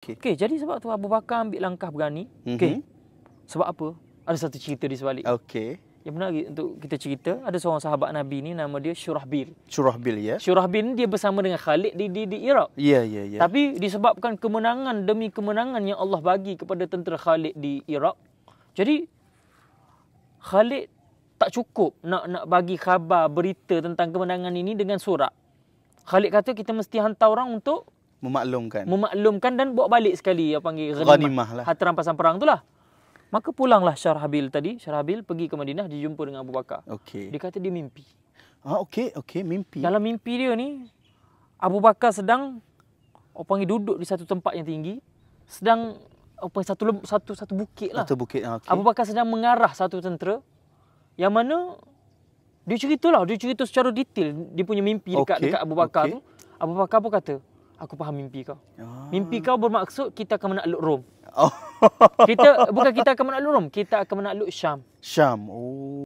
Okey, jadi sebab tu Abu Bakar ambil langkah berani. Okey. Sebab apa? Ada satu cerita di sebalik. Okey. Yang menarik untuk kita cerita, ada seorang sahabat Nabi ni nama dia Syurahbil. Syurahbil, ya. Syurahbil ni dia bersama dengan Khalid di Iraq. Ya, ya, ya. Tapi disebabkan kemenangan demi kemenangan yang Allah bagi kepada tentera Khalid di Iraq. Jadi Khalid tak cukup nak bagi khabar berita tentang kemenangan ini dengan surat. Khalid kata kita mesti hantar orang untuk memaklumkan dan bawa balik sekali yang panggil ghanimah lah. Harta rampasan perang tu lah. Maka pulanglah Syurahbil pergi ke Madinah, dia jumpa dengan Abu Bakar. Okey. Dia kata dia mimpi. Okey, mimpi. Dalam mimpi dia ni, Abu Bakar sedang duduk di satu tempat yang tinggi, sedang satu bukit lah. Satu bukit, okey. Abu Bakar sedang mengarah satu tentera yang mana dia cerita secara detail dia punya mimpi dekat Abu Bakar tu. Abu Bakar pun kata, aku faham mimpi kau. Mimpi kau bermaksud kita akan menakluk Rom. Bukan kita akan menakluk Rom, kita akan menakluk Syam. Syam. Oh.